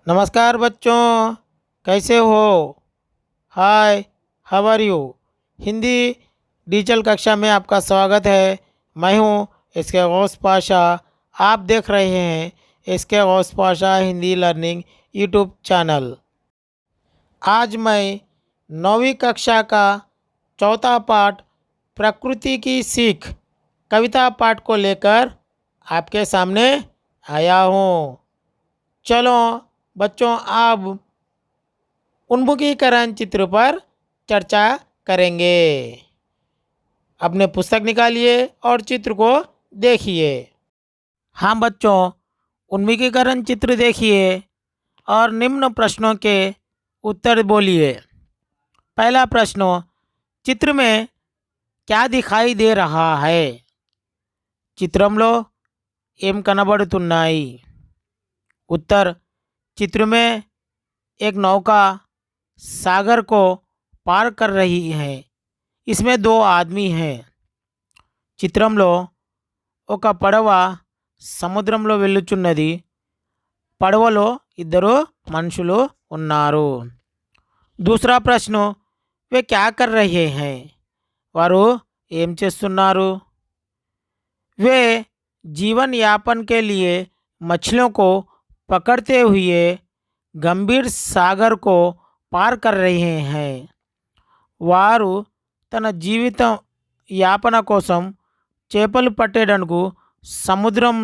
नमस्कार बच्चों, कैसे हो? Hi, how are you? Hindi digital कक्षा में आपका स्वागत है। मैं हूँ इसके गौस पाशा। आप देख रहे हैं इसके Gaus Pasha Hindi learning YouTube channel. आज मैं 9वीं कक्षा का चौथा पाठ प्रकृति की सीख कविता पाठ को लेकर आपके सामने आया हूँ। चलो बच्चों, अब उन्मुखीकरण चित्र पर चर्चा करेंगे। अपने पुस्तक निकालिए और चित्र को देखिए। हाँ बच्चों, उन्मुखीकरण चित्र देखिए और निम्न प्रश्नों के उत्तर बोलिए। पहला प्रश्न, चित्र में क्या दिखाई दे रहा है? చిత్రంలో ఏం కనబడుతున్నాయి? उत्तर, चित्र में एक नौका सागर को पार कर रही है। इसमें दो आदमी हैं। చిత్రంలో ఒక పడవ సముద్రంలో వెళ్ళుచున్నది. పడవలో ఇద్దరు మనుషులు ఉన్నారు. दूसरा प्रश्न, वे क्या कर रहे हैं? వారు ఏం చేస్తున్నారు? वे जीवन यापन के लिए मछलियों को पकड़ते हुए गंभीर सागर को पार कर रहे हैं. వారు తన జీవిత యాపన కోసం చేపలు పట్టేటందుకు సముద్రం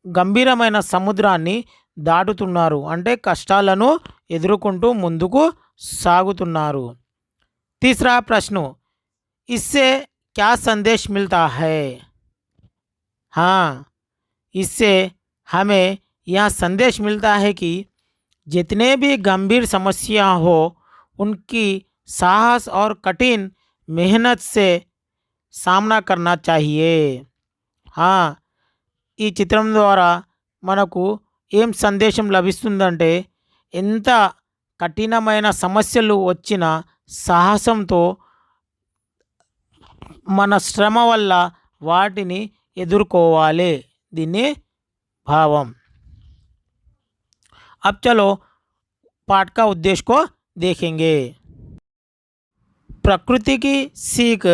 గంభీరమైన సముద్రాన్ని దాటుతున్నారు. అంటే కష్టాలను ఎదుర్కొంటూ ముందుకు సాగుతున్నారు. तीसरा प्रश्न, इससे क्या संदेश मिलता है? हाँ, इससे हमें यह संदेश मिलता है कि जितने भी गंभीर समस्या हो उनकी साहस और कठिन मेहनत से सामना करना चाहिए. हाँ, ఈ చిత్రం ద్వారా మనకు ఏం సందేశం లభిస్తుందంటే, ఎంత కఠినమైన సమస్యలు వచ్చిన సాహసంతో మన శ్రమ వల్ల వాటిని ఎదుర్కోవాలి. దీన్ని భావం. अब चलो पाठ का उद्देश्य को देखेंगे. प्रकृति की सीख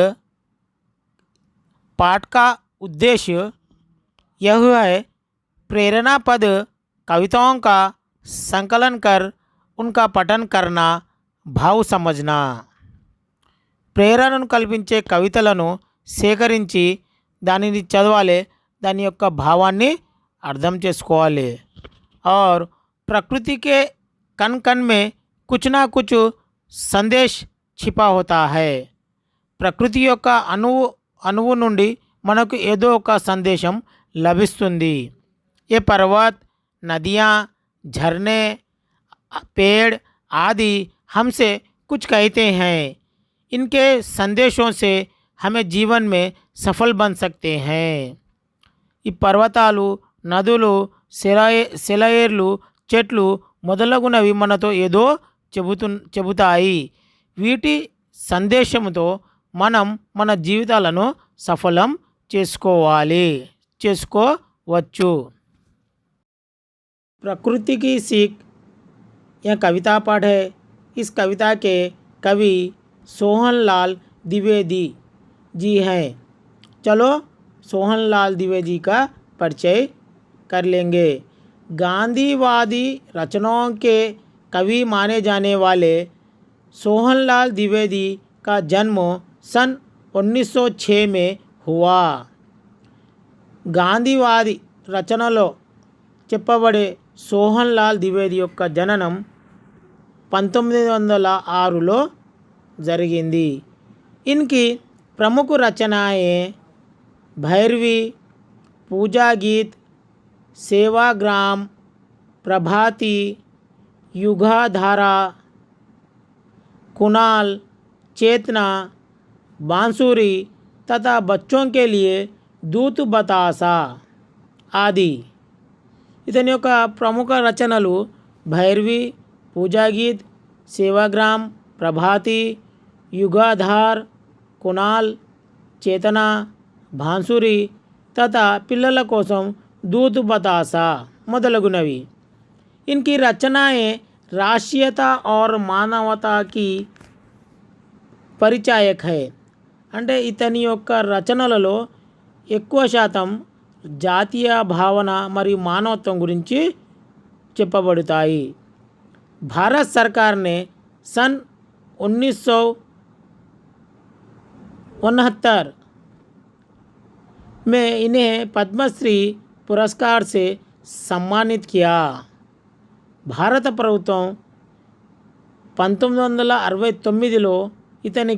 पाठ का उद्देश्य यह है प्रेरणा पद कविताओं का संकलन कर उनका पठन करना, भाव समझना. ప్రేరణను కల్పించే కవితలను సేకరించి దానిని చదవాలి, దాని యొక్క భావాన్ని అర్థం చేసుకోవాలి. और प्रकृति के कण कण में कुछ ना कुछ संदेश छिपा होता है. ప్రకృతి యొక్క అణువు నుండి మనకు ఏదో ఒక సందేశం లభిస్తుంది. ये पर्वत, नदियाँ, झरने, पेड़ आदि हमसे कुछ कहते हैं. इनके संदेशों से हमें जीवन में सफल बन सकते हैं. ఈ పర్వతాలు, నదులు, సెలయేర్లు, చెట్లు మొదలగునవి మనతో ఏదో చెబుతాయి. వీటి సందేశంతో మనం మన జీవితాలను సఫలం చేసుకోవచ్చు. प्रकृति की सीख यह कविता पाठ है. इस कविता के कवि सोहनलाल द्विवेदी जी हैं. चलो सोहनलाल द्विवेदी का परिचय कर लेंगे. गांधीवादी रचनाओं के कवि माने जाने वाले सोहनलाल द्विवेदी का जन्म सन 1906 में हुआ. గాంధీవాది రచనలో చెప్పబడే సోహన్లాల్ ద్వివేది యొక్క జననం 1906లో జరిగింది. इनकी प्रमुख रचनाएं भैरवी, पूजा गीत, सेवाग्राम, प्रभाती, युगाधारा, कुणाल, चेतना, बांसुरी तथा बच्चों के लिए दूत बतासा आदि. ఇతని యొక్క ప్రముఖ రచనలు భైరవి, పూజాగీత్, సేవాగ్రామ్, ప్రభాతి, యుగాధార్, కునాల్, చేతన, భాన్సురి తథా పిల్లల కోసం దూత్ బతాసా మొదలగునవి. इनकी रचनाएं राष्ट्रीयता और मानवता की పరిచాయక है అంటే ఇతని యొక్క రచనలలో ఎక్కువ శాతం జాతీయ భావన మరియు మానవత్వం గురించి చెప్పబడతాయి। भारत सरकार ने सन 1969 में इन्हें पद्मश्री पुरस्कार से सम्मानित किया। భారత ప్రభుత్వం 1969లో इतनी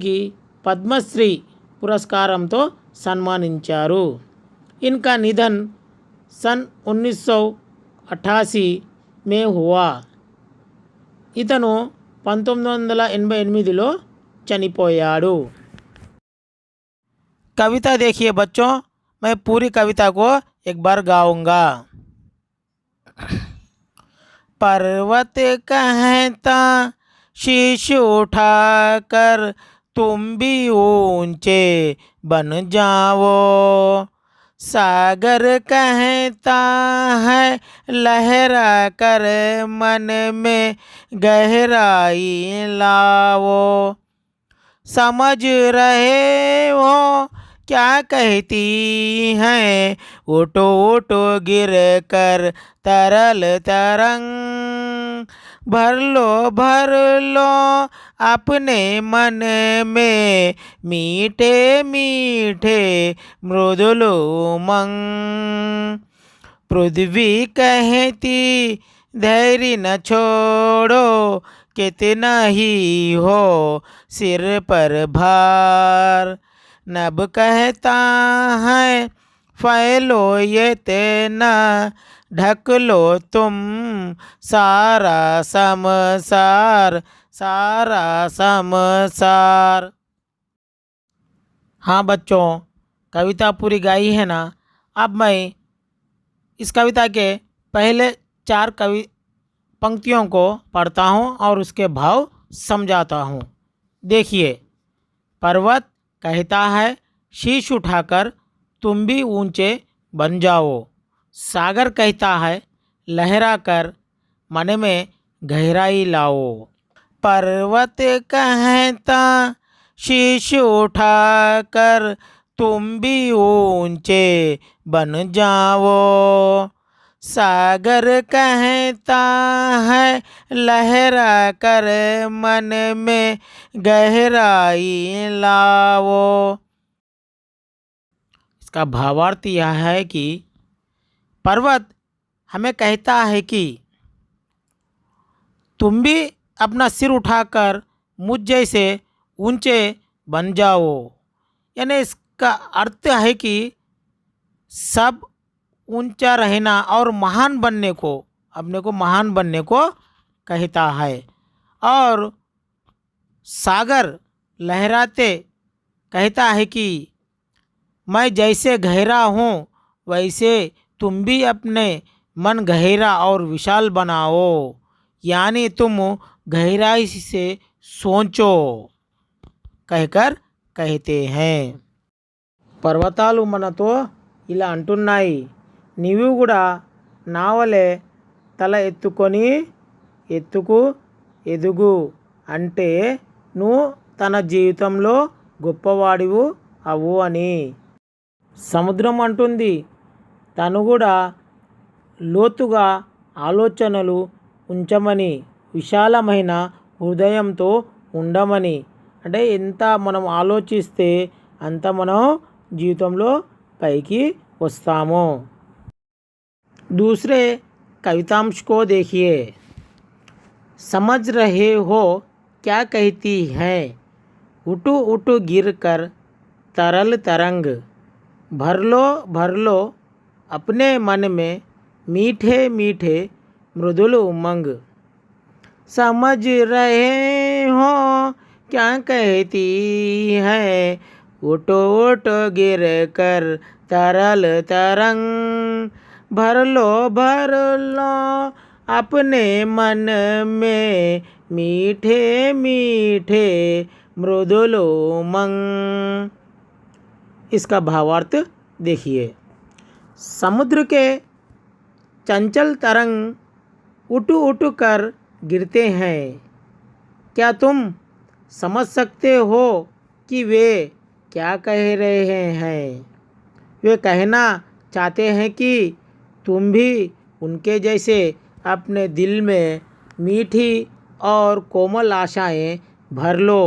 पद्मश्री पुरस्कारों सम्मानिंचारू। इनका निधन सन 1988 में हुआ। इतनु 1988 चनिपोयाडू। कविता देखिए बच्चों, मैं पूरी कविता को एक बार गाऊंगा। पर्वत कहता शीश उठाकर तुम भी ऊंचे बन जाओ, सागर कहता है लहरा कर मन में गहराई लाओ। समझ रहे हो क्या कहती हैं, उठो उठो गिर कर तरल तरंग, भर लो अपने मन में मीठे मीठे मृदुल उमंग। पृथ्वी कहती धैर्य न छोड़ो, कितना ही हो सिर पर भार। नभ कहता है फैलो ये तेना, ढक लो तुम सारा संसार, सारा संसार। हाँ बच्चों, कविता पूरी गाई है ना। अब मैं इस कविता के पहले 4 पंक्तियों को पढ़ता हूँ और उसके भाव समझाता हूँ। देखिए, पर्वत कहता है शीश उठाकर तुम भी ऊंचे बन जाओ, सागर कहता है लहरा कर मन में गहराई लाओ। पर्वत कहता शीश उठाकर तुम भी ऊंचे बन जाओ, सागर कहता है लहरा कर मन में गहराई लाओ। इसका भावार्थ यह है कि पर्वत हमें कहता है कि तुम भी अपना सिर उठाकर मुझ जैसे ऊंचे बन जाओ। यानी इसका अर्थ है कि सब ऊंचा रहना और महान बनने को, अपने को महान बनने को कहता है। और सागर लहराते कहता है कि मैं जैसे गहरा हूँ वैसे तुम भी अपने मन गहरा और विशाल बनाओ, यानी तुम गहराई से सोचो कहकर कहते हैं। पर्वतालु मनतो ఇలా అంటున్నాయి, నీవు కూడా నా వలె తల ఎత్తుకొని ఎత్తుకు ఎదుగు, అంటే నువ్వు తన జీవితంలో గొప్పవాడివు అవు అని। సముద్రం అంటుంది తను కూడా లోతుగా ఆలోచనలు ఉంచమని, విశాలమైన హృదయంతో ఉండమని। అంటే ఎంత మనం ఆలోచిస్తే అంత మనం జీవితంలో पैकी वस्तामो। दूसरे कवितांश को देखिए। समझ रहे हो क्या कहती है, उठो उठो गिर कर तरल तरंग, भर लो अपने मन में मीठे मीठे मृदुल उमंग। समझ रहे हो क्या कहती है, उठो उठो गिर कर तरल तरंग, भर लो अपने मन में मीठे मीठे मृदुल उमंग। इसका भावार्थ देखिए। समुद्र के चंचल तरंग उठ उठ कर गिरते हैं। क्या तुम समझ सकते हो कि वे क्या कह रहे हैं? वे कहना चाहते हैं कि तुम भी उनके जैसे अपने दिल में मीठी और कोमल आशाएं भर लो।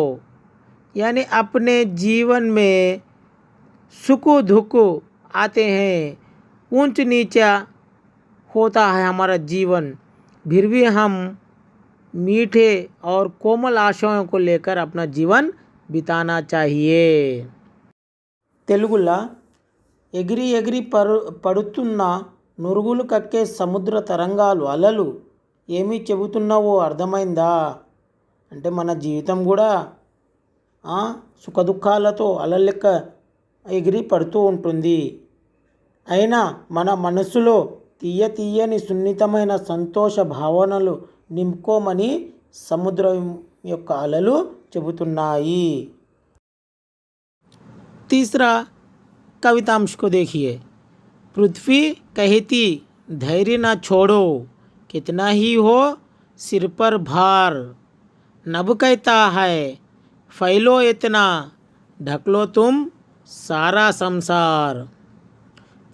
यानी अपने जीवन में सुख दुख आते हैं, ऊंच नीचा होता है हमारा जीवन, फिर भी हम मीठे और कोमल आशाओं को लेकर अपना जीवन बिताना चाहिए। తెలుగులా ఎగిరి ఎగిరి పడుతున్న నురుగులు కక్కే సముద్ర తరంగాలు అలలు ఏమీ చెబుతున్నావో అర్థమైందా? అంటే మన జీవితం కూడా సుఖదుఖాలతో అలల లెక్క ఎగిరి పడుతూ ఉంటుంది. అయినా మన మనసులో తీయ తీయని సున్నితమైన సంతోష భావనలు నింపుకోమని సముద్రం యొక్క అలలు చెబుతున్నాయి. तीसरा कवितांश को देखिए। पृथ्वी कहती धैर्य न छोड़ो, कितना ही हो सिर पर भार। नभ कहता है फैलो इतना, ढक लो तुम सारा संसार।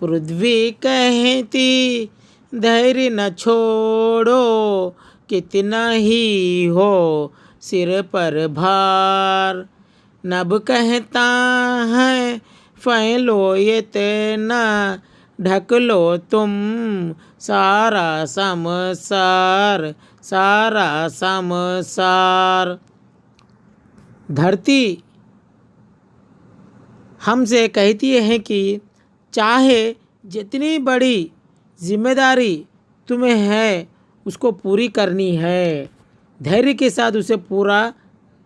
पृथ्वी कहती धैर्य न छोड़ो, कितना ही हो सिर पर भार। नभ कहता है फैलो इतना, ढक लो तुम सारा संसार, सारा संसार। धरती हमसे कहती है कि चाहे जितनी बड़ी जिम्मेदारी तुम्हें है उसको पूरी करनी है, धैर्य के साथ उसे पूरा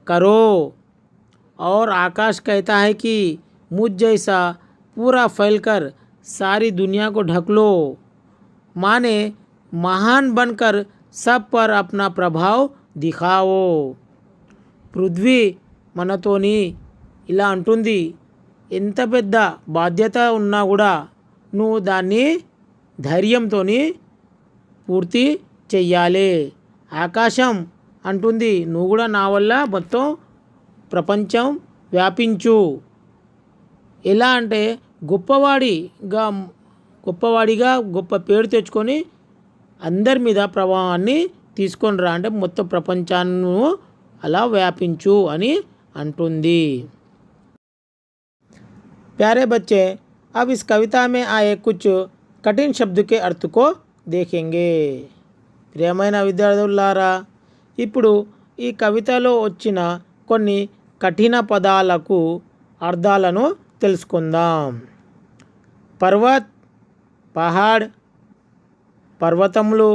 करो। और आकाश कहता है कि मुझ जैसा पूरा फैलकर सारी दुनिया को ढक लो, माने महान बनकर सब पर अपना प्रभाव दिखाओ। పృథ్వీ మనతోని ఇలా అంటుంది, ఎంత పెద్ద బాధ్యత ఉన్నా కూడా నువ్వు దాన్ని ధైర్యంతో పూర్తి చెయ్యాలి. ఆకాశం అంటుంది, నువ్వు కూడా నా వల్ల మొత్తం ప్రపంచం వ్యాపించు. ఎలా అంటే గొప్పవాడిగా గొప్ప పేరు తెచ్చుకొని అందరి మీద ప్రభావాన్ని తీసుకొని రా, అంటే మొత్తం ప్రపంచాన్ని అలా వ్యాపించు అని అంటుంది. प्यारे बच्चे, अब इस कविता में आए कुछ कठिन शब्द के अर्थ को देखेंगे. ప్రియమైన విద్యార్థులారా, ఇప్పుడు ఈ కవితలో వచ్చిన కొన్ని కఠిన పదాలకు అర్థాలను తెలుసుకుందాం. పర్వత్, పహాడ్, పర్వతములు,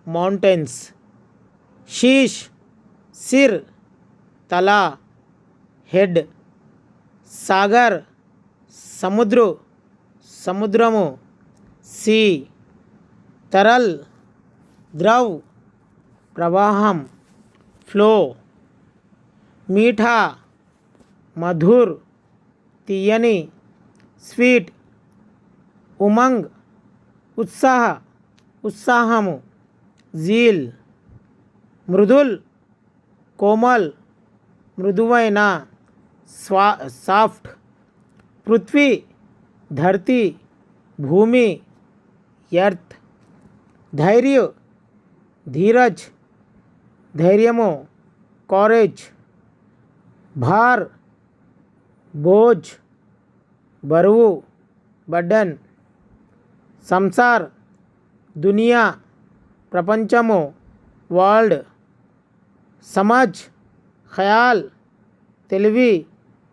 మౌంటైన్స్. శీష్, సిర్, తల, హెడ్. సాగర్, సముద్రము, సీ. तरल, द्रव, प्रवाहम, फ्लो. मीठा, मधुर, तीयनी, स्वीट. उमंग, उत्साहము, జీల్. మృదుల్, కోమల్, మృదువైన, సాఫ్ట్. పృథ్వీ, धरती, भूमि, ఎర్త్. धैर्य, धीरज, धैर्यमो, कॉरेज. भार, बोझ, बरुవు, बर्डन. संसार, दुनिया, प्रपंचमो, वर्ल्ड. समझ, ख्याल, తెలివి,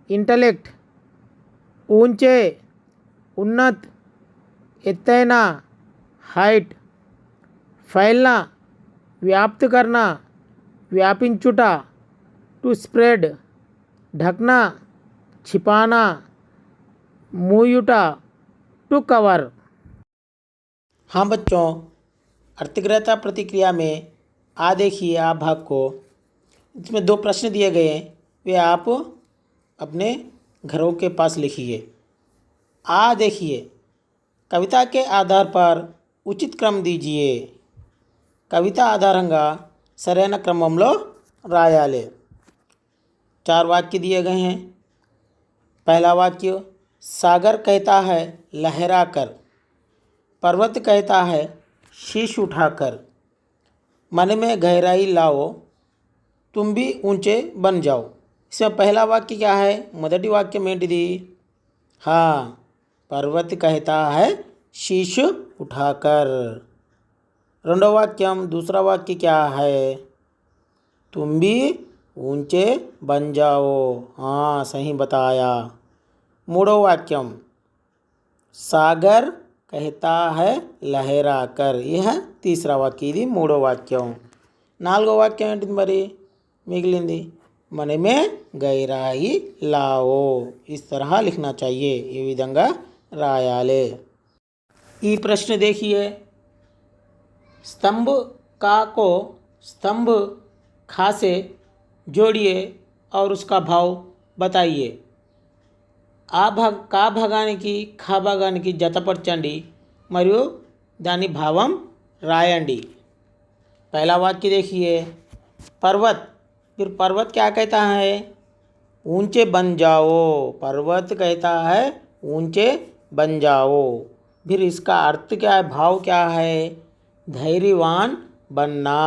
इंटेलेक्ट. ऊंचे, उन्नत, ఎత్తైన, हाइट. फैलना, व्याप्त करना, व्यापिंचुटा, टू स्प्रेड. ढकना, छिपाना, मूयुटा, टू कवर. हाँ बच्चों, अर्थिग्रहता प्रतिक्रिया में आ देखिए आप भाग को, इसमें 2 प्रश्न दिए गए हैं, वे आप अपने घरों के पास लिखिए. आ देखिए, कविता के आधार पर उचित क्रम दीजिए. కవిత ఆధారంగా సరైన క్రమంలో రాయాలి। 4 वाक्य दिए गए हैं। पहला वाक्य, सागर कहता है लहरा कर, पर्वत कहता है शीश उठाकर, मन में गहराई लाओ, तुम भी ऊंचे बन जाओ। इसमें पहला वाक्य क्या है? మొదటి వాక్యం ఏంటిది? हाँ, पर्वत कहता है शीश उठाकर। రెండో వాక్యం, दूसरा वाक्य क्या है? तुम भी ऊंचे बन जाओ। हाँ, सही बताया। మూడో వాక్యం, सागर कहता है लहरा कर, यह तीसरा वाक्य, ఇది మూడో వాక్యం। నాలుగో వాక్యం ఏంటిది మరి మిగిలింది? मन में गहराई लाओ। इस तरह लिखना चाहिए, ఈ విధంగా రాయాలి। ఈ प्रश्न देखिए, स्तंभ का को स्तंभ खा से जोड़िए और उसका भाव बताइए। కా భాగానికి ఖా భాగానికి జతపరచండి మరియు దాని భావం రాయండి। पहला वाक्य देखिए, पर्वत, फिर पर्वत क्या कहता है? ऊंचे बन जाओ। पर्वत कहता है ऊंचे बन जाओ। फिर इसका अर्थ क्या है, भाव क्या है? धैर्यवान बनना,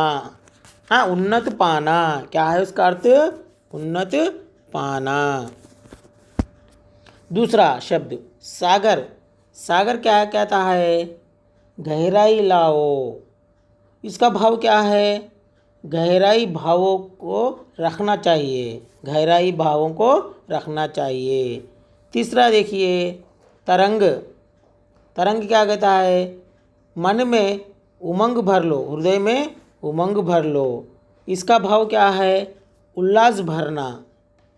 हाँ, उन्नत पाना। क्या है उसका अर्थ? उन्नत पाना। दूसरा शब्द सागर, सागर क्या कहता है? गहराई लाओ। इसका भाव क्या है? गहराई भावों को रखना चाहिए, गहराई भावों को रखना चाहिए। तीसरा देखिए, तरंग, तरंग क्या कहता है? मन में उमंग भर लो, हृदय में उमंग भर लो। इसका भाव क्या है? उल्लास भरना।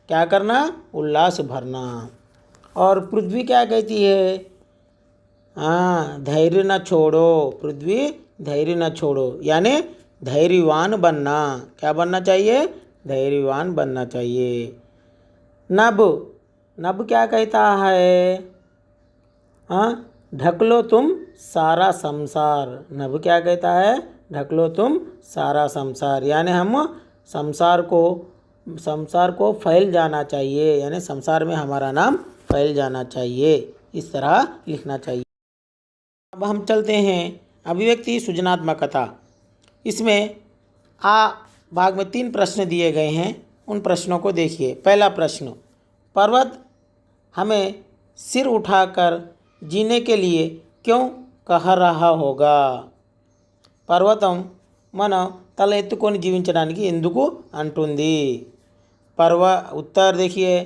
क्या करना? उल्लास भरना। और पृथ्वी क्या कहती है? हाँ, धैर्य न छोड़ो, पृथ्वी धैर्य न छोड़ो, यानी धैर्यवान बनना। क्या बनना चाहिए? धैर्यवान बनना चाहिए। नभ, नभ क्या कहता है? हाँ, ढक लो तुम सारा संसार। नभ क्या कहता है? ढक लो तुम सारा संसार, यानी हम संसार को फैल जाना चाहिए, यानी संसार में हमारा नाम फैल जाना चाहिए। इस तरह लिखना चाहिए। अब हम चलते हैं अभिव्यक्ति सृजनात्मकता। इसमें आ भाग में 3 प्रश्न दिए गए हैं, उन प्रश्नों को देखिए। पहला प्रश्न, पर्वत हमें सिर उठाकर जीने के लिए क्यों कह रहा होगा? పర్వతం మనం తల ఎత్తుకొని జీవించడానికి ఎందుకు అంటుంది? उत्तर देखिए,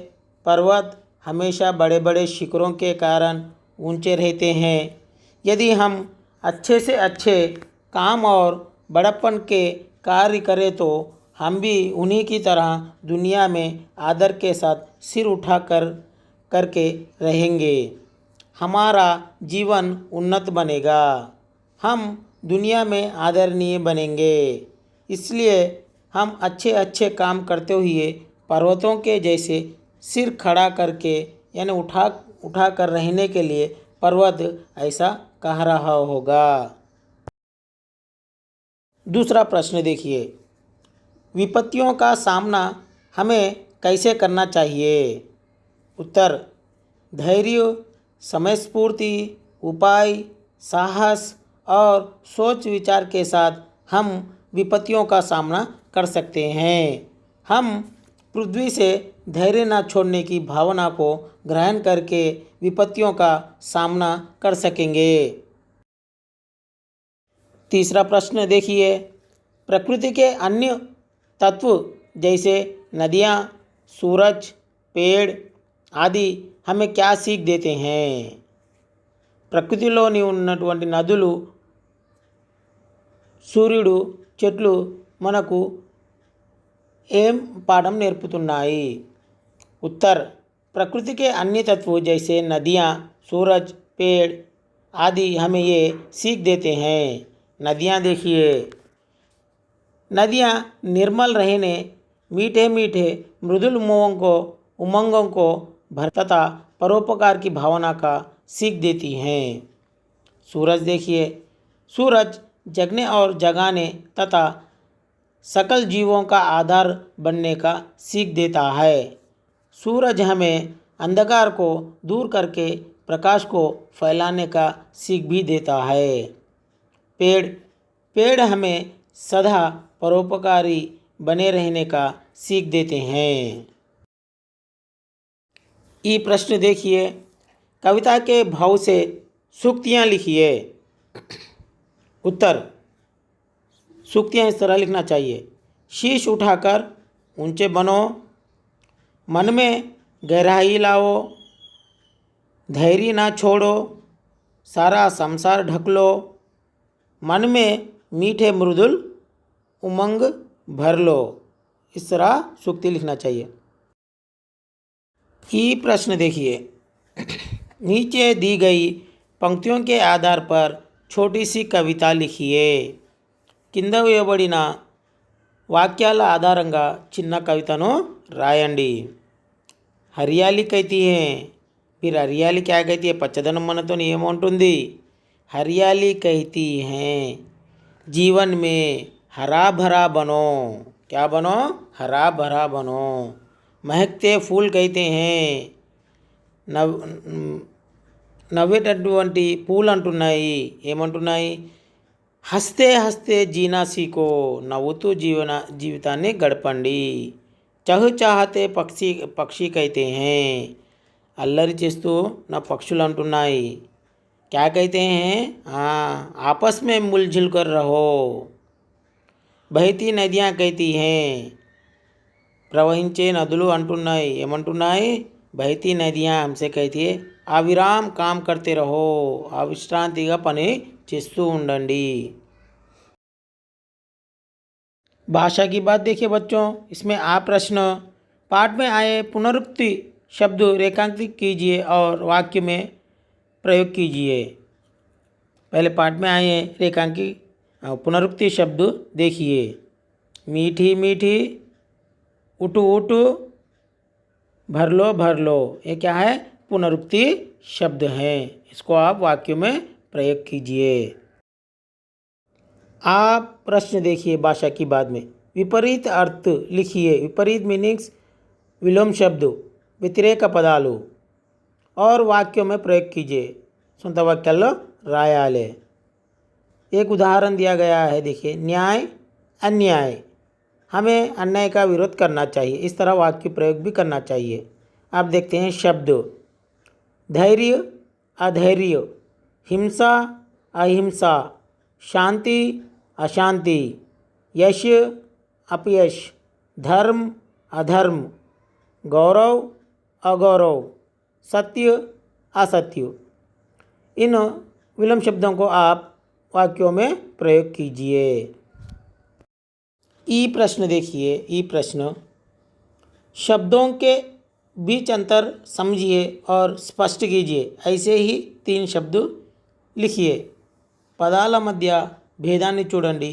पर्वत हमेशा बड़े बड़े शिखरों के कारण ऊंचे रहते हैं। यदि हम अच्छे से अच्छे काम और बड़प्पन के कार्य करें तो हम भी उन्हीं की तरह दुनिया में आदर के साथ सिर उठा करके रहेंगे। हमारा जीवन उन्नत बनेगा, हम दुनिया में आदरणीय बनेंगे। इसलिए हम अच्छे अच्छे काम करते हुए पर्वतों के जैसे सिर खड़ा करके, यानी उठा कर रहने के लिए पर्वत ऐसा कह रहा होगा। दूसरा प्रश्न देखिए, विपत्तियों का सामना हमें कैसे करना चाहिए? उत्तर, धैर्य, समयस्फूर्ति, उपाय, साहस और सोच विचार के साथ हम विपत्तियों का सामना कर सकते हैं। हम पृथ्वी से धैर्य न छोड़ने की भावना को ग्रहण करके विपत्तियों का सामना कर सकेंगे। तीसरा प्रश्न देखिए, प्रकृति के अन्य तत्व जैसे नदियाँ, सूरज, पेड़ आदि हमें क्या सीख देते हैं? ప్రకృతిలోని ఉన్నటువంటి నదులు, సూర్యుడు, చెట్లు మనకు ఏం పాఠం నేర్పుతున్నాయి? उत्तर, प्रकृति के अन्य तत्व जैसे नदियाँ, सूरज, पेड़ आदि हमें ये सीख देते हैं। नदियाँ देखिए, नदियाँ निर्मल रहने, मीठे मीठे मृदुल उमंगों को तथा परोपकार की भावना का सीख देती हैं। सूरज देखिए, सूरज जगने और जगाने तथा सकल जीवों का आधार बनने का सीख देता है। सूरज हमें अंधकार को दूर करके प्रकाश को फैलाने का सीख भी देता है। पेड़ पेड़ हमें सदा परोपकारी बने रहने का सीख देते हैं। ई प्रश्न देखिए, कविता के भाव से सूक्तियाँ लिखिए। उत्तर, सूक्तियाँ इस तरह लिखना चाहिए। शीश उठाकर ऊंचे बनो, मन में गहराई लाओ, धैर्य ना छोड़ो, सारा संसार ढक लो, मन में मीठे मृदुल उमंग भर लो। इस तरह सूक्ति लिखना चाहिए। ई प्रश्न देखिए, नीचे दी गई पंक्तियों के आधार पर छोटी सी कविता लिखिए। కింద వేయబడిన వాక్యాల ఆధారంగా చిన్న కవితను రాయండి। హరియాలి कहती है, फिर हरियाली क्या कहती है? పచ్చదనం మనతో ఏముంటుంది? हरियाली कहती है जीवन में हरा भरा बनो। क्या बनो? हरा भरा बनो। महकते फूल कहते हैं నవ్వేటటువంటి పూలు అంటున్నాయి, ఏమంటున్నాయి? హస్తే హస్తే జీనా సీకో, నవ్వుతూ జీవితాన్ని గడపండి। చహచాహతే పక్షి కైతే హే, అల్లరి చేస్తూ నా పక్షులు అంటున్నాయి। क्या कहते हैं? हाँ, आपस में मिलजुल कर रहो। बहती नदियाँ कहती हैं, ప్రవహించే నదులు అంటున్నాయి, ఏమంటున్నాయి? బహతీ నదియా हमसे कहती है అవిరామ్ काम करते रहो, అవిశ్రాంతిగా పని చేస్తూ ఉండండి। भाषा की बात देखिए बच्चों, इसमें आप प्रश्न पाठ में आए पुनरुक्ति शब्द रेखांकित कीजिए और वाक्य में प्रयोग कीजिए। पहले पाठ में आए रेखांकित पुनरुक्ति शब्द देखिए। मीठी मीठी, उठू उठू, भर लो, ये क्या है? पुनरुक्ति शब्द हैं। इसको आप वाक्यों में प्रयोग कीजिए। आप प्रश्न देखिए भाषा की बात में, विपरीत अर्थ लिखिए। विपरीत मीनिंग्स विलोम शब्द, వ్యతిరేక పదాలు और वाक्यों में प्रयोग कीजिए। సొంత వాక్యాల్లో రాయాలి। एक उदाहरण दिया गया है, देखिए। न्याय अन्याय, हमें अन्याय का विरोध करना चाहिए। इस तरह वाक्य प्रयोग भी करना चाहिए। आप देखते हैं शब्द, धैर्य अधैर्य, हिंसा अहिंसा, शांति अशांति, यश अपयश, धर्म अधर्म, गौरव अगौरव, सत्य असत्य। इन विलोम शब्दों को आप वाक्यों में प्रयोग कीजिए। ई प्रश्न देखिए। ई प्रश्न, शब्दों के बीच अंतर समझिए और स्पष्ट कीजिए। ऐसे ही 3 शब्द लिखिए। పదాల మధ్య భేదాన్ని చూడండి,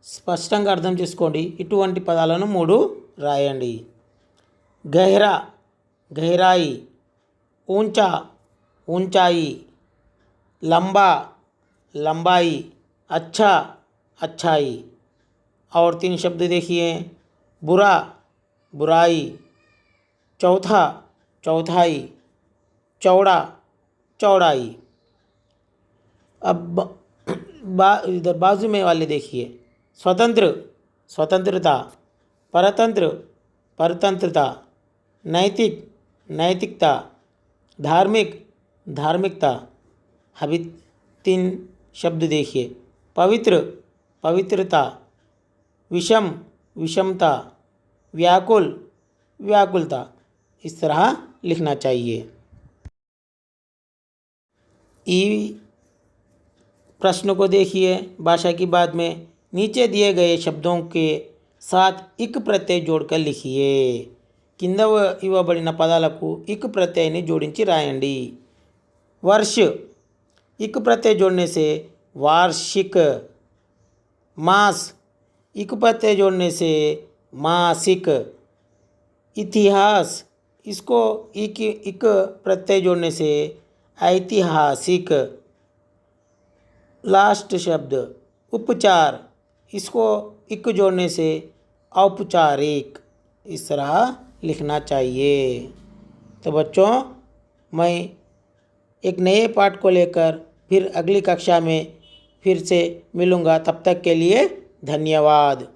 స్పష్టంగా అర్థం చేసుకోండి। ఇటువంటి పదాలను 3 రాయండి। గహరా गहराई, ऊंचा ऊंचाई, लंबा लंबाई, अच्छा अच्छाई। और 3 शब्द देखिए, बुरा बुराई, चौथा चौथाई, चौड़ा चौड़ाई। अब इधर बाजू में वाले देखिए। स्वतंत्र स्वतंत्रता, परतंत्र परतंत्रता, नैतिक नैतिकता, धार्मिक धार्मिकता। अभी 3 शब्द देखिए। पवित्र पवित्रता, विषम विषमता, व्याकुल व्याकुलता। इस तरह लिखना चाहिए। ई प्रश्न को देखिए भाषा की बात में। नीचे दिए गए शब्दों के साथ इक प्रत्यय जोड़कर लिखिए। కింద ఇవ్వబడిన పదాలకు ఇక్ ప్రత్యయాన్ని జోడించి రాయండి। वर्ष, इक प्रत्यय जोड़ने से वार्षिक। मास, इक प्रत्यय जोड़ने से मासिक। इतिहास, इसको इक प्रत्यय जोड़ने से ऐतिहासिक। लास्ट शब्द उपचार, इसको इक जोड़ने से औपचारिक, इस तरह लिखना चाहिए। तो बच्चों, मैं एक नए पाठ को लेकर फिर अगली कक्षा में फिर से मिलूँगा। तब तक के लिए धन्यवाद।